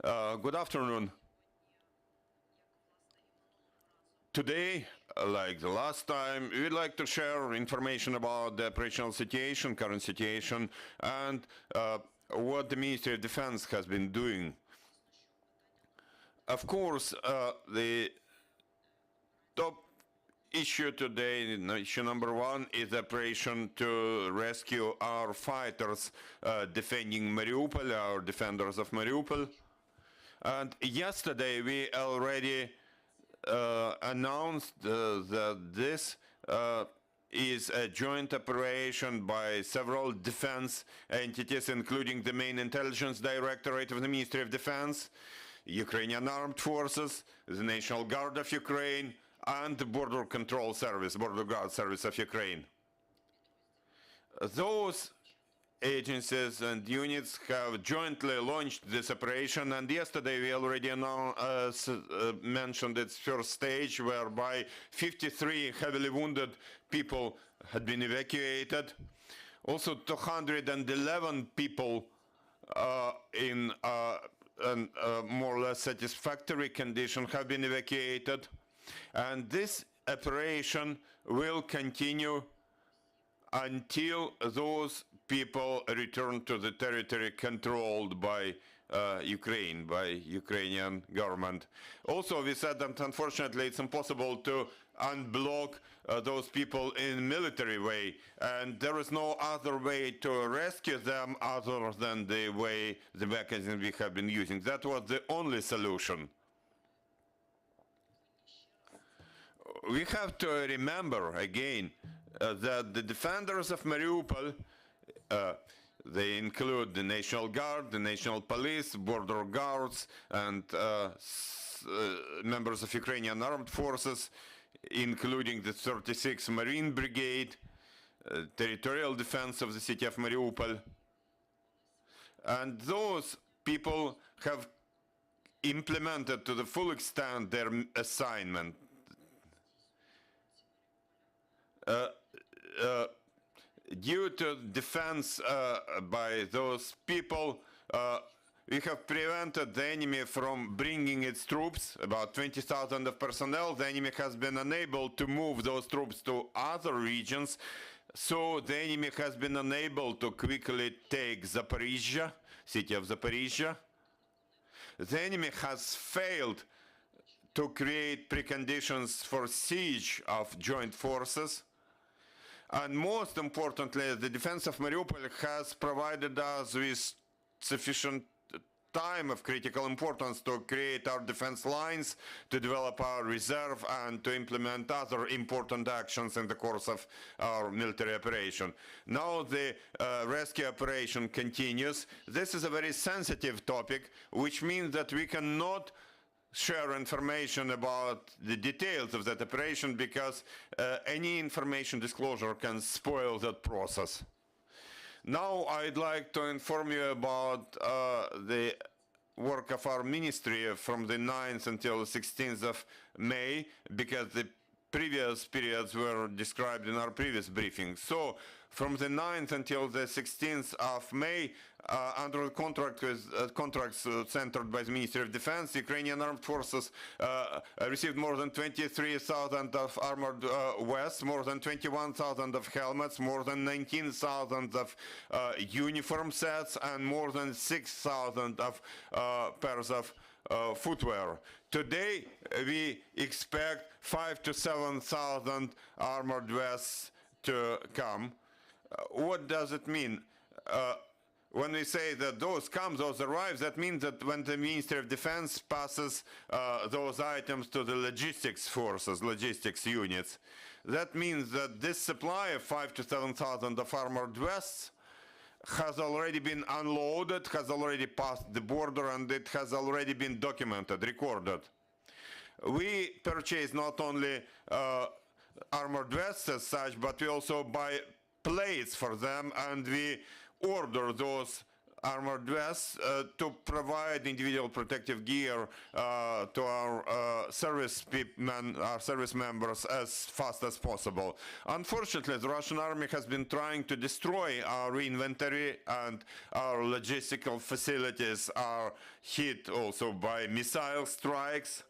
Good afternoon. Today, like the last time, we'd like to share information about the operational situation, current situation, and what the Ministry of Defense has been doing. Of course, the top issue today, issue number one, is the operation to rescue our fighters defending Mariupol, our defenders of Mariupol. And yesterday we already announced that this is a joint operation by several defense entities, including the main intelligence directorate of the Ministry of Defense, Ukrainian Armed Forces, the National Guard of Ukraine, and the Border Control Service, Border Guard Service of Ukraine. Those agencies and units have jointly launched this operation, and yesterday we already mentioned its first stage, whereby 53 heavily wounded people had been evacuated. Also 211 people in more or less satisfactory condition have been evacuated, and this operation will continue until those people return to the territory controlled by Ukraine, by Ukrainian government. Also, we said that unfortunately it's impossible to unblock those people in military way, and there is no other way to rescue them other than the mechanism we have been using. That was the only solution. We have to remember again that the defenders of Mariupol, they include the National Guard, the National Police, Border Guards, and members of Ukrainian Armed Forces, including the 36th Marine Brigade, territorial defense of the city of Mariupol. And those people have implemented to the full extent their assignment. Due to defense by those people, we have prevented the enemy from bringing its troops, about 20,000 of personnel. The enemy has been unable to move those troops to other regions, so the enemy has been unable to quickly take Zaporizhzhia, city of Zaporizhzhia. The enemy has failed to create preconditions for siege of joint forces. And most importantly, the defense of Mariupol has provided us with sufficient time of critical importance to create our defense lines, to develop our reserve, and to implement other important actions in the course of our military operation. Now the rescue operation continues. This is a very sensitive topic, which means that we cannot share information about the details of that operation, because any information disclosure can spoil that process. Now I'd like to inform you about the work of our ministry from the 9th until the 16th of May, because the previous periods were described in our previous briefing. So from the 9th until the 16th of May, under the contract with contracts centered by the Ministry of Defense, Ukrainian Armed Forces received more than 23,000 of armored vests, more than 21,000 of helmets, more than 19,000 of uniform sets, and more than 6,000 of pairs of footwear. Today we expect 5,000 to 7,000 armored vests to come. What does it mean? When we say that those come, those arrive, that means that when the Ministry of Defense passes those items to the logistics forces, logistics units, that means that this supply of 5,000 to 7,000 of armored vests has already been unloaded, has already passed the border, and it has already been documented, recorded. We purchase not only armored vests as such, but we also buy plates for them, and we order those armored vests to provide individual protective gear to our service members as fast as possible. Unfortunately, the Russian army has been trying to destroy our inventory, and our logistical facilities are hit also by missile strikes.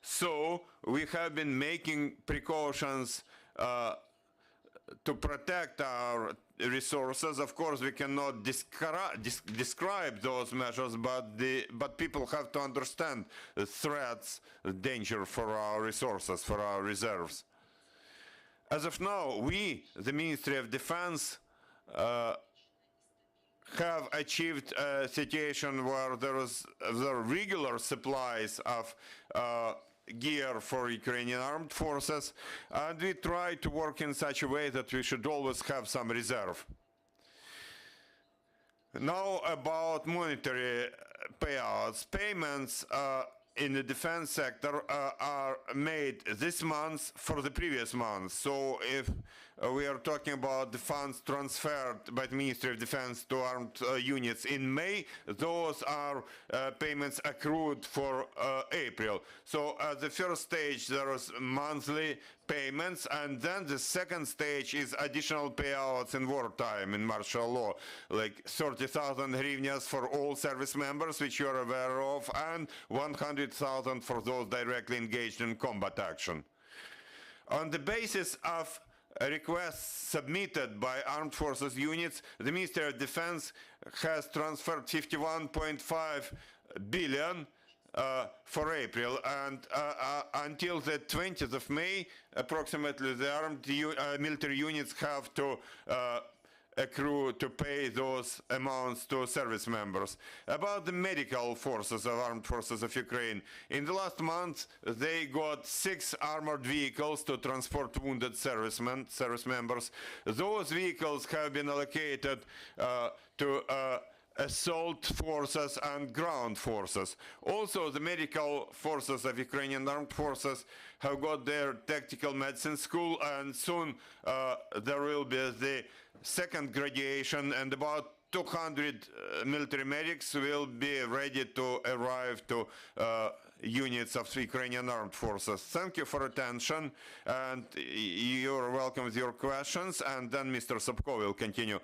So we have been making precautions to protect our resources. Of course, we cannot describe those measures, but people have to understand the threats, the danger for our resources, for our reserves. As of now, we, the Ministry of Defense, have achieved a situation where there are regular supplies of gear for Ukrainian armed forces, and we try to work in such a way that we should always have some reserve. Now about monetary payouts. Payments in the defense sector are made this month for the previous month. So if we are talking about the funds transferred by the Ministry of Defense to armed units in May, those are payments accrued for April. So at the first stage there is monthly payments, and then the second stage is additional payouts in wartime, in martial law, like 30,000 hryvnias for all service members, which you are aware of, and 100,000 for those directly engaged in combat action. On the basis of requests submitted by armed forces units, the Ministry of Defense has transferred 51.5 billion for April, and until the 20th of May, approximately, the armed military units have to accrue to pay those amounts to service members. About the medical forces of armed forces of Ukraine, in the last month they got 6 armored vehicles to transport wounded service members. Those vehicles have been allocated to assault forces and ground forces. Also, the medical forces of Ukrainian armed forces have got their tactical medicine school, and soon there will be the second graduation, and about 200 military medics will be ready to arrive to units of the Ukrainian armed forces. Thank you for attention, and you're welcome with your questions, and then Mr. Sobko will continue.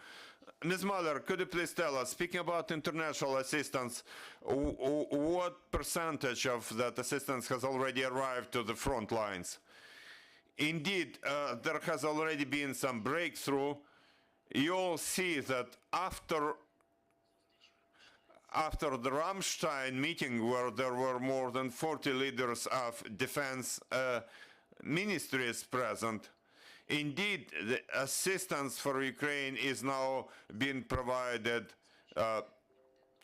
Ms. Maliar, could you please tell us, speaking about international assistance, what percentage of that assistance has already arrived to the front lines? Indeed, there has already been some breakthrough. You all see that after the Ramstein meeting, where there were more than 40 leaders of defense ministries present, indeed, the assistance for Ukraine is now being provided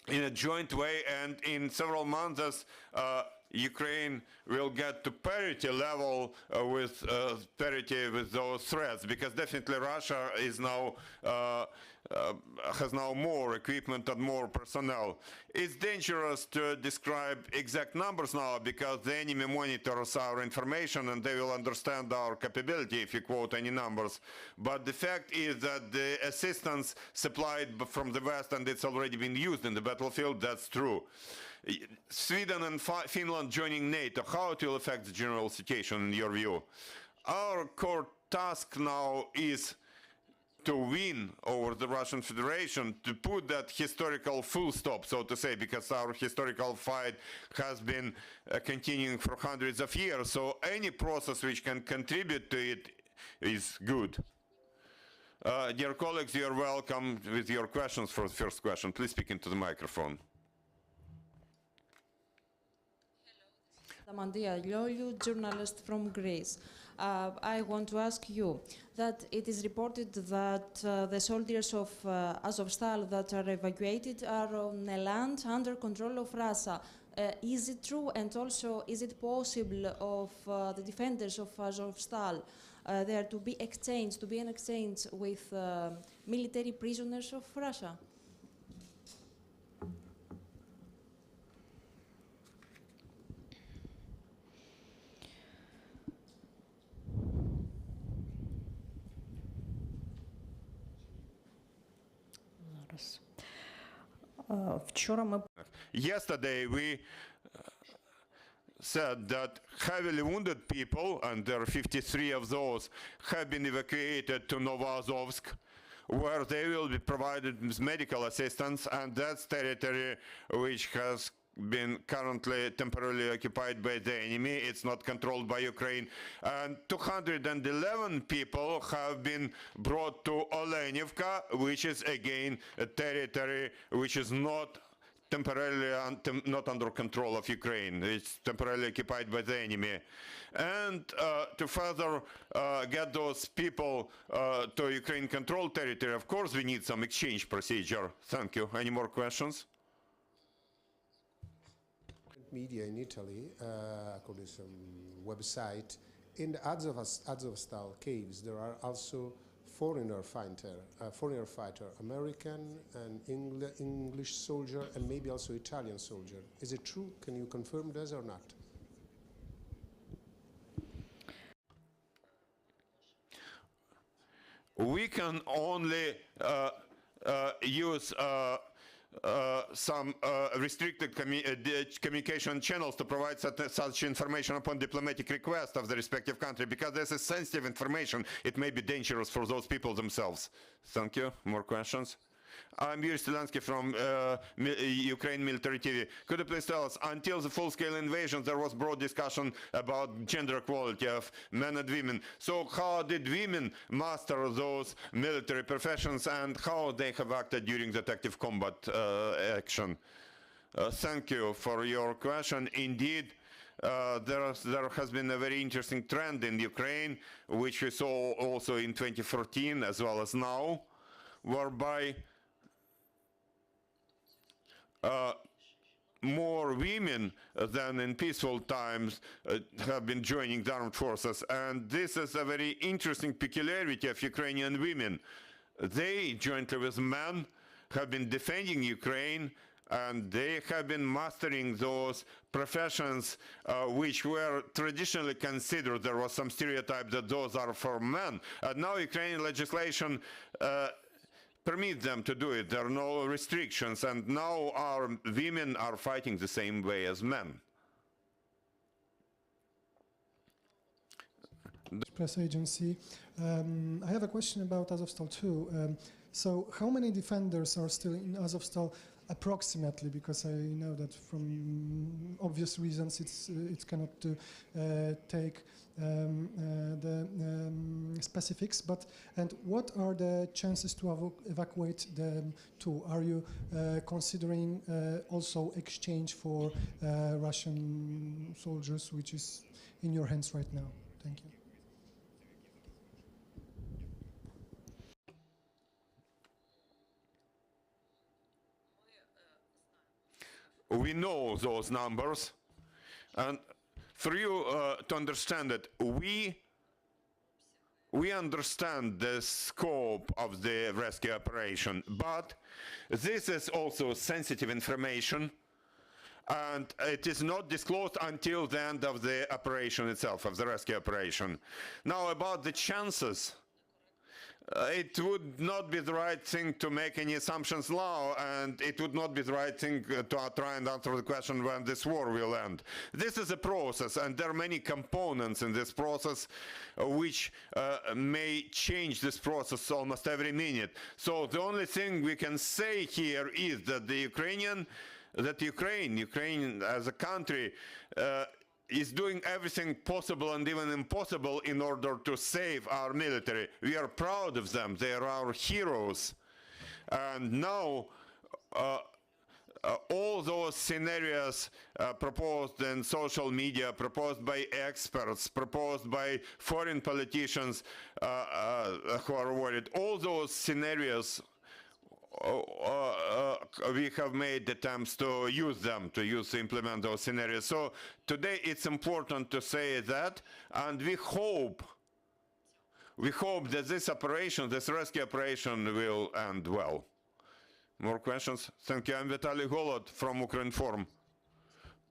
in a joint way, and in several months Ukraine will get to parity level with those threats, because definitely Russia is now has now more equipment and more personnel. It's dangerous to describe exact numbers now, because the enemy monitors our information and they will understand our capability if you quote any numbers. But the fact is that the assistance supplied from the West, and it's already been used in the battlefield, that's true. Sweden and Finland joining NATO, how it will affect the general situation in your view? Our core task now is to win over the Russian Federation, to put that historical full stop, so to say, because our historical fight has been continuing for hundreds of years. So any process which can contribute to it is good. Dear colleagues, you are welcome with your questions for the first question. Please speak into the microphone. Mandia Loliou, journalist from Greece. I want to ask you that it is reported that the soldiers of Azovstal that are evacuated are on a land under control of Russia. Is it true? And also, is it possible of the defenders of Azovstal there to be an exchange with military prisoners of Russia? Вчора ми Yesterday we said that heavily wounded people, and there are 53 of those, have been evacuated to Novozovsk, where they will be provided with medical assistance, and that's territory which has been currently temporarily occupied by the enemy. It's not controlled by Ukraine. And 211 people have been brought to Olenivka, which is again a territory which is not temporarily not under control of Ukraine. It's temporarily occupied by the enemy. And to further get those people to Ukraine-controlled territory, of course, we need some exchange procedure. Thank you. Any more questions? Media in Italy, according to some website, in the Azovstal caves, there are also foreigner fighter, American and English soldier, and maybe also Italian soldier. Is it true? Can you confirm this or not? We can only use some restricted communication channels to provide such information upon diplomatic request of the respective country, because this is sensitive information. It may be dangerous for those people themselves. Thank you. More questions? I'm Yuri Stelansky from Ukraine Military TV. Could you please tell us, until the full-scale invasion, there was broad discussion about gender equality of men and women. So how did women master those military professions, and how they have acted during that active combat action? Thank you for your question. Indeed, there has been a very interesting trend in Ukraine, which we saw also in 2014 as well as now, whereby more women than in peaceful times have been joining the armed forces. And this is a very interesting peculiarity of Ukrainian women. They, jointly with men, have been defending Ukraine, and they have been mastering those professions which were traditionally considered. There was some stereotype that those are for men. And now Ukrainian legislation permit them to do it. There are no restrictions, and now our women are fighting the same way as men. Press agency. I have a question about Azovstal too. So how many defenders are still in Azovstal approximately? Because I know that from obvious reasons it cannot take the specifics, and what are the chances to evacuate them to? Are you considering also exchange for Russian soldiers, which is in your hands right now? Thank you. We know those numbers, and for you to understand it, we understand the scope of the rescue operation, but this is also sensitive information, and it is not disclosed until the end of the operation itself, of the rescue operation. Now, about the chances, it would not be the right thing to make any assumptions now, and it would not be the right thing to try and answer the question when this war will end. This is a process, and there are many components in this process which may change this process almost every minute. So the only thing we can say here is that Ukraine as a country is doing everything possible and even impossible in order to save our military. We are proud of them. They are our heroes. And now all those scenarios proposed in social media, proposed by experts, proposed by foreign politicians who are worried, all those scenarios we have made attempts to use them, to implement those scenarios. So today it's important to say that, and we hope that this operation, this rescue operation, will end well. More questions? Thank you. I'm Vitaly Golod from Ukrinform.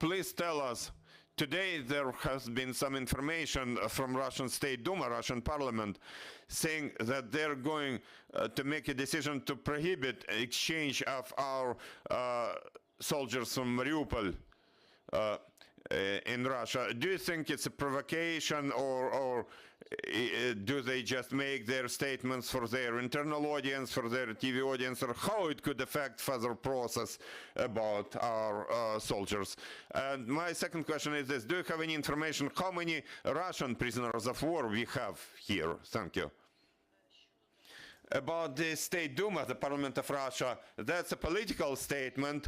Please tell us, today there has been some information from Russian State Duma, Russian Parliament, saying that they're going to make a decision to prohibit exchange of our soldiers from Mariupol in Russia. Do you think it's a provocation, or do they just make their statements for their internal audience, for their TV audience, or how it could affect further process about our soldiers? And my second question is this: do you have any information how many Russian prisoners of war we have here? Thank you. About the State Duma, the Parliament of Russia, that's a political statement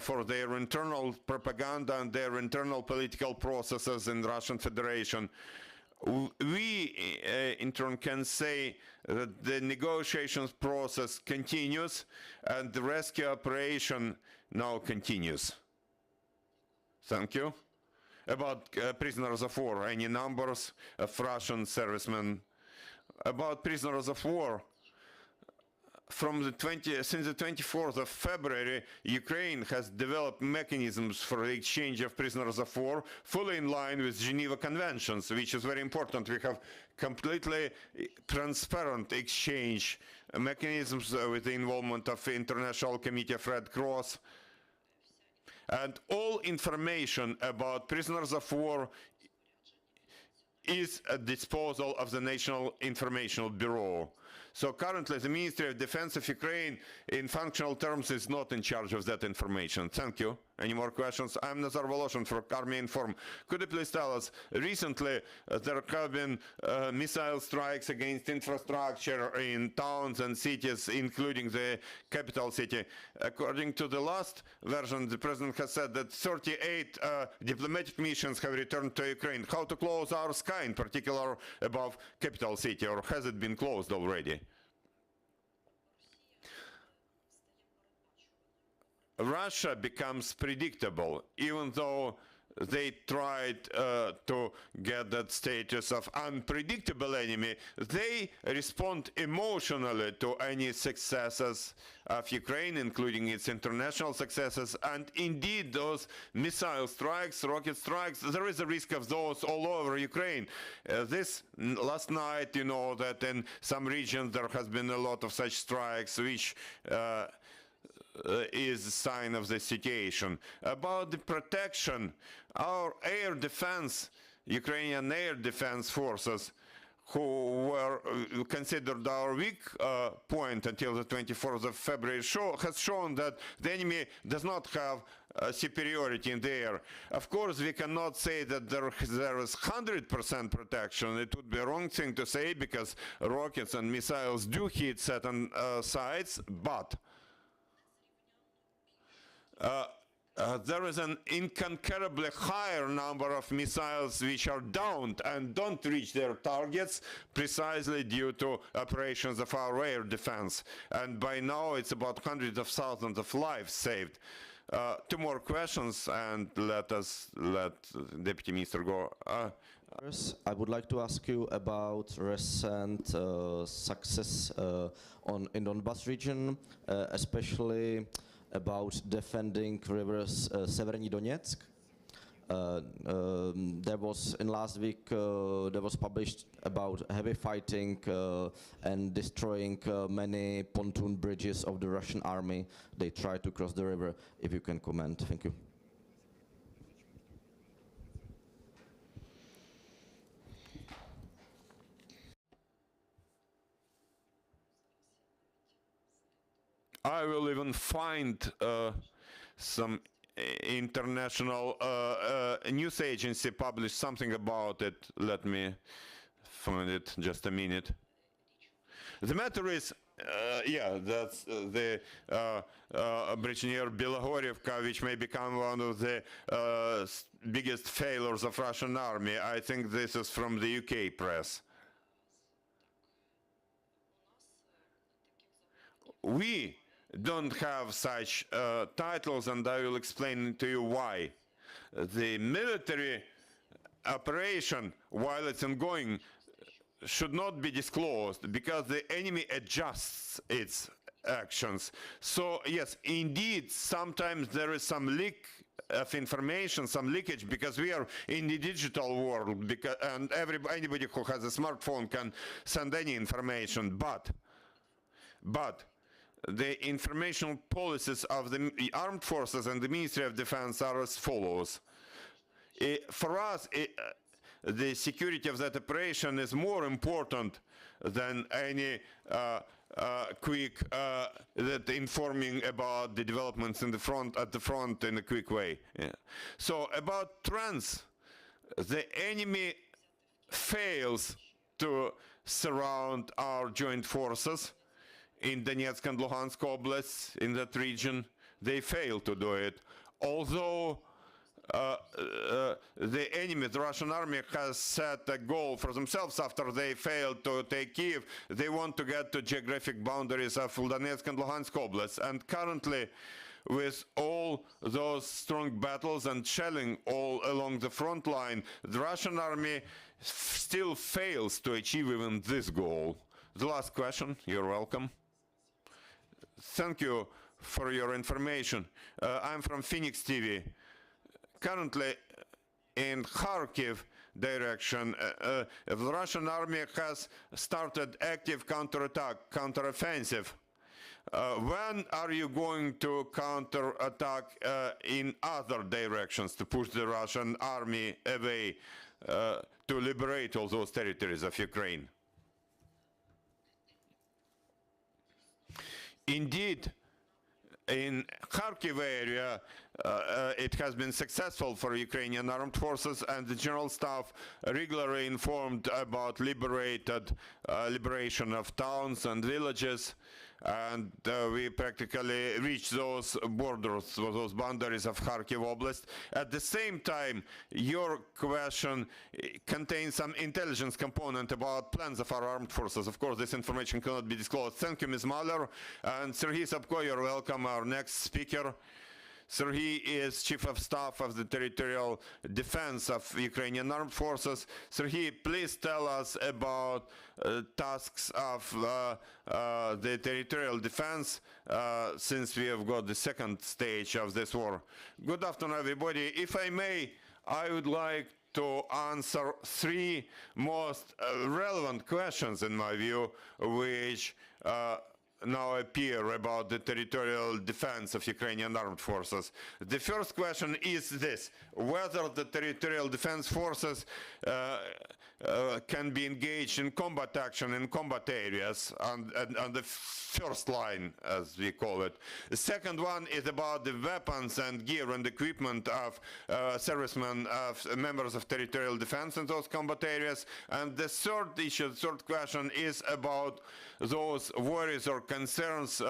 for their internal propaganda and their internal political processes in the Russian Federation. We, in turn, can say that the negotiations process continues and the rescue operation now continues. Thank you. About prisoners of war, any numbers of Russian servicemen? About prisoners of war, since the 24th of February, Ukraine has developed mechanisms for the exchange of prisoners of war, fully in line with Geneva Conventions, which is very important. We have completely transparent exchange mechanisms with the involvement of the International Committee of Red Cross. And all information about prisoners of war is at disposal of the National Information Bureau. So currently the Ministry of Defense of Ukraine in functional terms is not in charge of that information. Thank you. Any more questions? I'm Nazar Voloshin for Army Inform. Could you please tell us, recently there have been missile strikes against infrastructure in towns and cities, including the capital city. According to the last version, the President has said that 38 diplomatic missions have returned to Ukraine. How to close our sky, in particular above capital city, or has it been closed already? Russia becomes predictable, even though they tried to get that status of unpredictable enemy. They respond emotionally to any successes of Ukraine, including its international successes, and indeed those missile strikes, rocket strikes, there is a risk of those all over Ukraine. This last night, you know that in some regions there has been a lot of such strikes, which is a sign of the situation. About the protection, our air defense, Ukrainian air defense forces, who were considered our weak point until the 24th of February, has shown that the enemy does not have superiority in the air. Of course, we cannot say that there is 100% protection. It would be a wrong thing to say, because rockets and missiles do hit certain sites, but there is an incomparably higher number of missiles which are downed and don't reach their targets precisely due to operations of our air defense. And by now it's about hundreds of thousands of lives saved. Two more questions, and let Deputy Minister go. First, I would like to ask you about recent success in Donbas region, especially about defending rivers Severní Donetsk. There was in last week there was published about heavy fighting and destroying many pontoon bridges of the Russian army. They tried to cross the river. If you can comment, thank you. I will even find some international news agency published something about it. Let me find it, just a minute. The matter is, yeah, that's the bridge near Belogorivka, which may become one of the biggest failures of Russian army. I think this is from the UK press. We don't have such titles, and I will explain to you why. The military operation, while it's ongoing, should not be disclosed, because the enemy adjusts its actions. So yes, indeed, sometimes there is some leak of information, some leakage, because we are in the digital world, and anybody who has a smartphone can send any information, but the information policies of the armed forces and the Ministry of Defense are as follows. For us, the security of that operation is more important than any quick that informing about the developments in the front, at the front, in a quick way. Yeah. So about trends, the enemy fails to surround our joint forces in Donetsk and Luhansk oblasts, in that region. They fail to do it, although the enemy, the Russian army, has set a goal for themselves after they failed to take Kyiv. They want to get to geographic boundaries of Donetsk and Luhansk oblasts. And currently, with all those strong battles and shelling all along the front line, the Russian army still fails to achieve even this goal. The last question, you're welcome. Thank you for your information. I'm from Phoenix TV. Currently, in Kharkiv direction, the Russian army has started active counterattack, counteroffensive. When are you going to counterattack in other directions to push the Russian army away to liberate all those territories of Ukraine? Indeed, in Kharkiv area, it has been successful for Ukrainian armed forces, and the General Staff regularly informed about liberation of towns and villages, and we practically reached those borders, those boundaries of Kharkiv Oblast. At the same time, your question contains some intelligence component about plans of our armed forces. Of course, this information cannot be disclosed. Thank you, Ms. Maliar. And Serhiy Sobko, you're welcome, our next speaker. Serhiy is Chief of Staff of the Territorial Defense of Ukrainian Armed Forces. Serhiy, please tell us about tasks of the territorial defense since we have got the second stage of this war. Good afternoon, everybody. If I may, I would like to answer three most relevant questions, in my view, which now appear about the territorial defense of Ukrainian armed forces. The first question is this: whether the territorial defense forces can be engaged in combat action in combat areas on the first line, as we call it. The second one is about the weapons and gear and equipment of servicemen, of members of territorial defense in those combat areas. And the third issue, the third question, is about those worries or concerns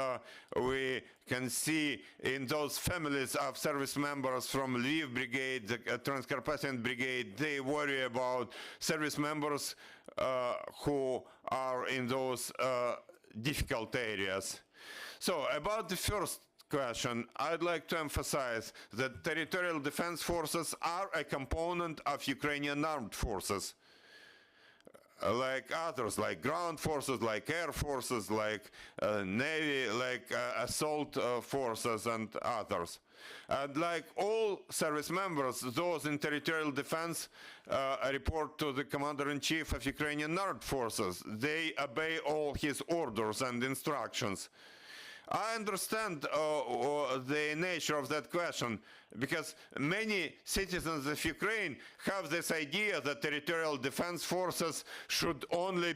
we can see in those families of service members from Lviv Brigade, the Transcarpathian Brigade. They worry about service members who are in those difficult areas. So about the first question, I'd like to emphasize that territorial defense forces are a component of Ukrainian armed forces, like others, like ground forces, like air forces, like navy, like assault forces and others. And like all service members, those in territorial defense report to the Commander-in-Chief of Ukrainian Armed Forces. They obey all his orders and instructions. I understand the nature of that question, because many citizens of Ukraine have this idea that territorial defense forces should only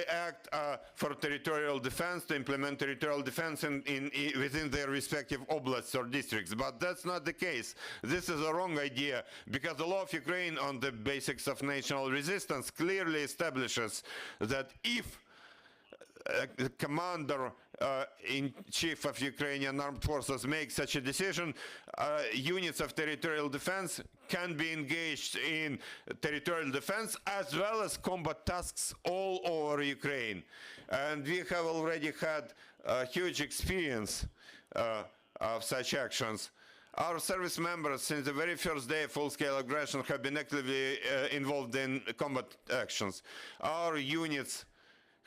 act for territorial defense, to implement territorial defense within their respective oblasts or districts. But that's not the case. This is a wrong idea, because the law of Ukraine on the basics of national resistance clearly establishes that if the Commander-in-Chief of Ukrainian Armed Forces makes such a decision, units of territorial defense can be engaged in territorial defense as well as combat tasks all over Ukraine. And we have already had a huge experience of such actions. Our service members, since the very first day of full-scale aggression, have been actively involved in combat actions. Our units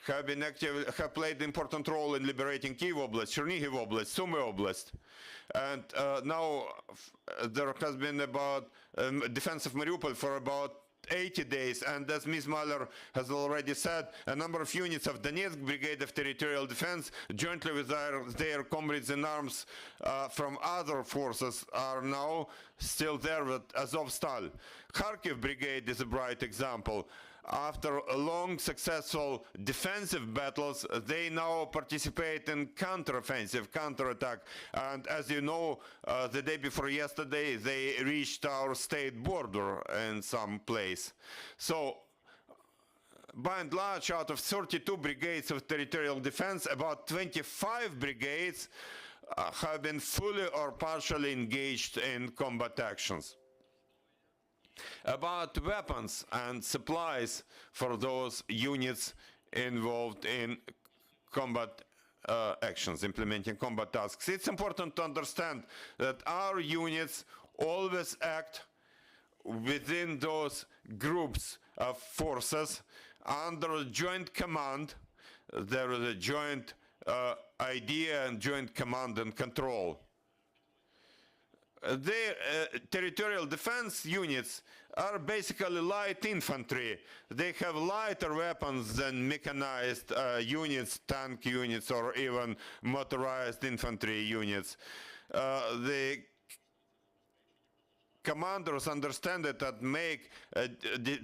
have played an important role in liberating Kyiv Oblast, Chernihiv Oblast, Sumy Oblast. And now there has been about defense of Mariupol for about 80 days, and as Ms. Maliar has already said, a number of units of Donetsk Brigade of Territorial Defense, jointly with their comrades in arms from other forces, are now still there with Azovstal. Kharkiv Brigade is a bright example. After long successful defensive battles, they now participate in counteroffensive, counterattack. And as you know, the day before yesterday, they reached our state border in some place. So, by and large, out of 32 brigades of territorial defense, about 25 brigades have been fully or partially engaged in combat actions. About weapons and supplies for those units involved in combat actions, implementing combat tasks. It's important to understand that our units always act within those groups of forces under joint command. There is a joint idea and joint command and control. Their territorial defense units are basically light infantry. They have lighter weapons than mechanized units, tank units, or even motorized infantry units. The commanders understand it and make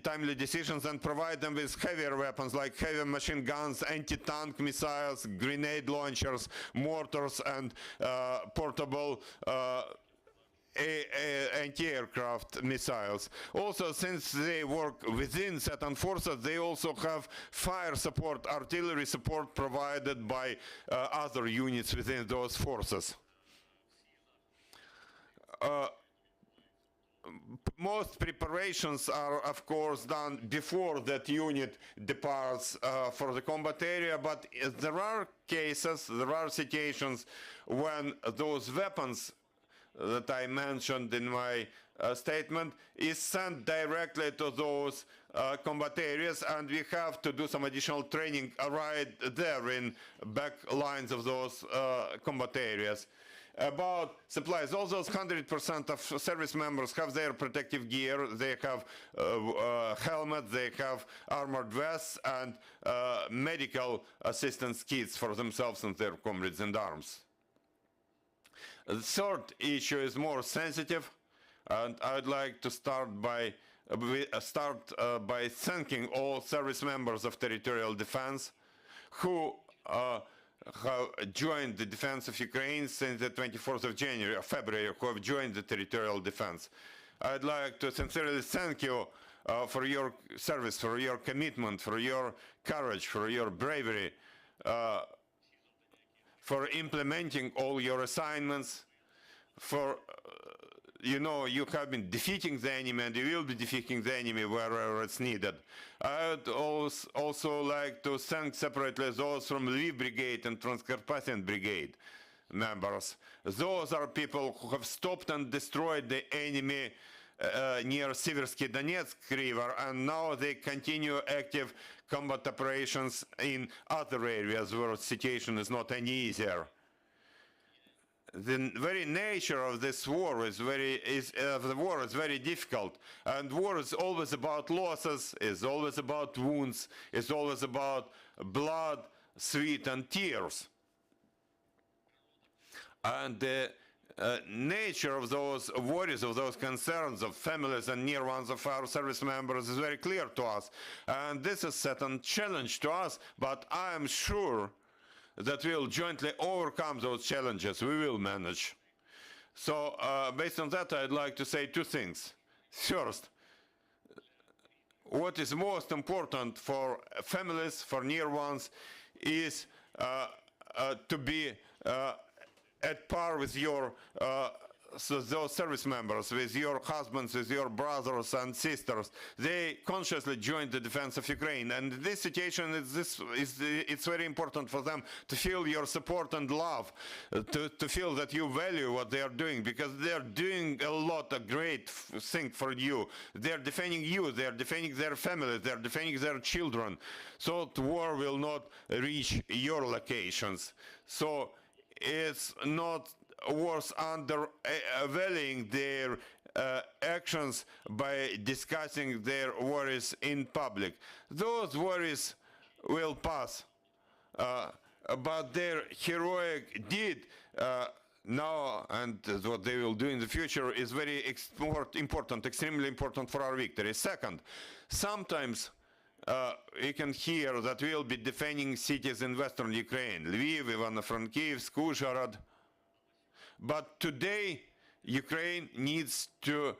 timely decisions and provide them with heavier weapons like heavy machine guns, anti-tank missiles, grenade launchers, mortars, and portable anti-aircraft missiles. Also, since they work within certain forces, they also have fire support, artillery support provided by other units within those forces. Most preparations are, of course, done before that unit departs for the combat area, but there are cases, there are situations when those weapons that I mentioned in my statement is sent directly to those combat areas, and we have to do some additional training right there in back lines of those combat areas. About supplies, all those 100% of service members have their protective gear. They have helmets, they have armored vests, and medical assistance kits for themselves and their comrades in arms. The third issue is more sensitive, and I'd like to start by thanking all service members of territorial defense who have joined the defense of Ukraine since the 24th of February, who have joined the territorial defense. I'd like to sincerely thank you for your service, for your commitment, for your courage, for your bravery, for implementing all your assignments, for, you know, you have been defeating the enemy and you will be defeating the enemy wherever it's needed. I would also like to thank separately those from Lviv Brigade and Transcarpathian Brigade members. Those are people who have stopped and destroyed the enemy near Siversky Donetsk River, and now they continue active combat operations in other areas where the situation is not any easier. The very nature of this war is very difficult, and war is always about losses, is always about wounds, is always about blood, sweat, and tears. And the nature of those worries, of those concerns of families and near ones of our service members is very clear to us. And this is a certain challenge to us, but I am sure that we will jointly overcome those challenges. We will manage. So based on that, I'd like to say two things. First, what is most important for families, for near ones, is to be at par with your so those service members, with your husbands, with your brothers and sisters, they consciously joined the defense of Ukraine. And this situation it's very important for them to feel your support and love, to feel that you value what they are doing, because they are doing a lot of great thing for you. They are defending you, they are defending their families, they are defending their children, so the war will not reach your locations. So it's not worth undervaluing their actions by discussing their worries in public. Those worries will pass, but their heroic deed now and what they will do in the future is very important, extremely important for our victory. Second, sometimes we can hear that we will be defending cities in western Ukraine, Lviv, Ivano-Frankivsk, Uzhhorod. But today, Ukraine needs to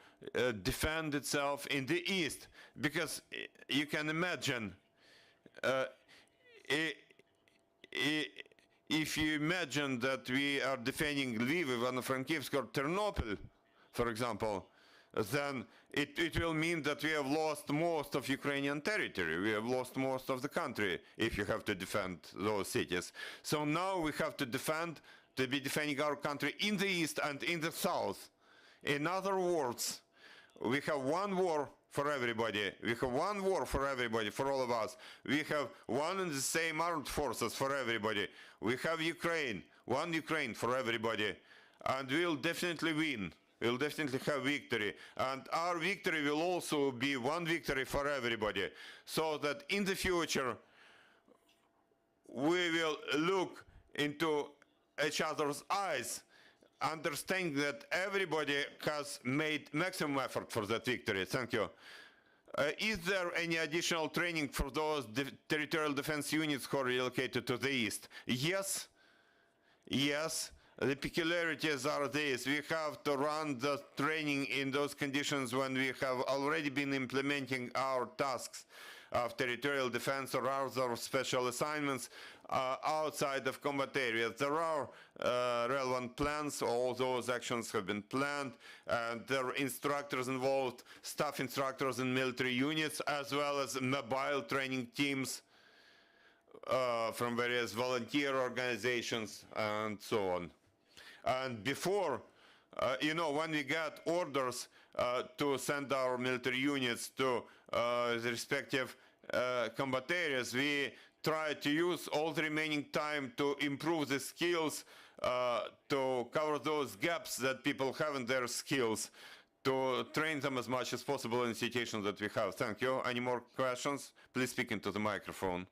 defend itself in the east, because you can imagine, if you imagine that we are defending Lviv, Ivano-Frankivsk, or Ternopil, for example, then it will mean that we have lost most of Ukrainian territory. We have lost most of the country if you have to defend those cities. So now we have to be defending our country in the east and in the south. In other words, we have one war for everybody. We have one war for everybody, for all of us. We have one and the same armed forces for everybody. We have Ukraine, one Ukraine for everybody. And we'll definitely win. We'll definitely have victory. And our victory will also be one victory for everybody. So that in the future, we will look into each other's eyes, understanding that everybody has made maximum effort for that victory. Thank you. Is there any additional training for those territorial defense units who are relocated to the east? Yes. Yes. The peculiarities are these. We have to run the training in those conditions when we have already been implementing our tasks of territorial defense or other special assignments outside of combat areas. There are relevant plans. All those actions have been planned, and there are instructors involved, staff instructors in military units, as well as mobile training teams from various volunteer organizations and so on. And before, when we got orders to send our military units to the respective combat areas, we try to use all the remaining time to improve the skills, to cover those gaps that people have in their skills, to train them as much as possible in situations that we have. Thank you. Any more questions? Please speak into the microphone.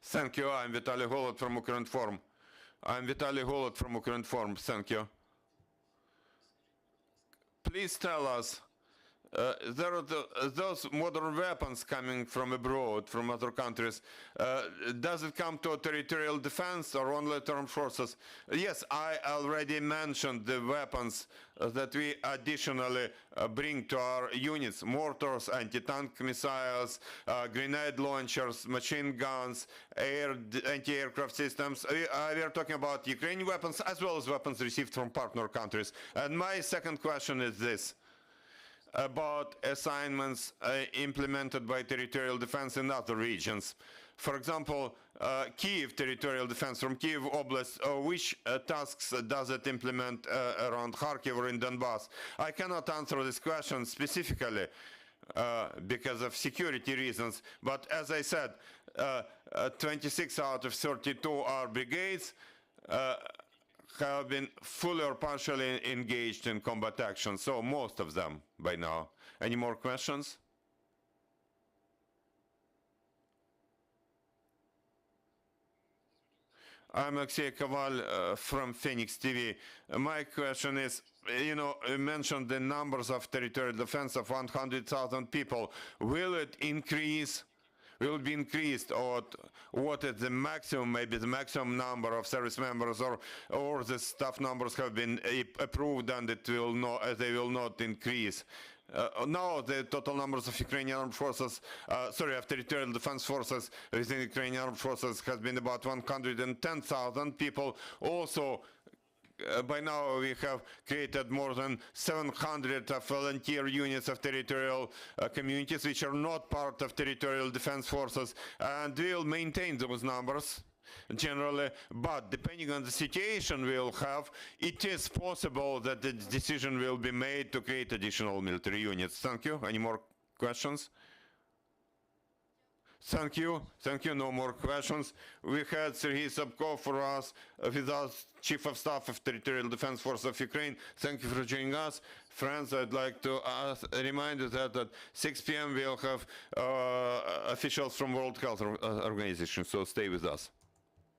Thank you. I'm Vitaly Golod from Ukrinform. Thank you. Please tell us, there are those modern weapons coming from abroad, from other countries. Does it come to territorial defense or only to armed forces? Yes, I already mentioned the weapons that we additionally bring to our units: mortars, anti-tank missiles, grenade launchers, machine guns, anti-aircraft systems. We are talking about Ukrainian weapons as well as weapons received from partner countries. And my second question is this: about assignments implemented by territorial defense in other regions. For example, Kyiv territorial defense from Kyiv Oblast, which tasks does it implement around Kharkiv or in Donbass? I cannot answer this question specifically because of security reasons, but as I said, 26 out of 32 are brigades have been fully or partially engaged in combat action, so most of them by now. Any more questions? I'm Alexey Koval from Phoenix TV. My question is, you mentioned the numbers of territorial defense of 100,000 people. Will it increase? Will be increased, or what is the maximum, maybe the maximum number of service members, or the staff numbers have been approved and they will not increase? Now the total numbers of Ukrainian armed forces, of territorial defense forces within Ukrainian armed forces has been about 110,000 people. Also, by now we have created more than 700 volunteer units of territorial communities which are not part of territorial defense forces, and we will maintain those numbers generally, but depending on the situation we'll have, it is possible that the decision will be made to create additional military units. Thank you. Any more questions? Thank you. Thank you. No more questions. We had Serhiy Sobko for us, with us, Chief of Staff of Territorial Defense Force of Ukraine. Thank you for joining us. Friends, I'd like to remind you that at 6 p.m. we'll have officials from World Health Organization, so stay with us.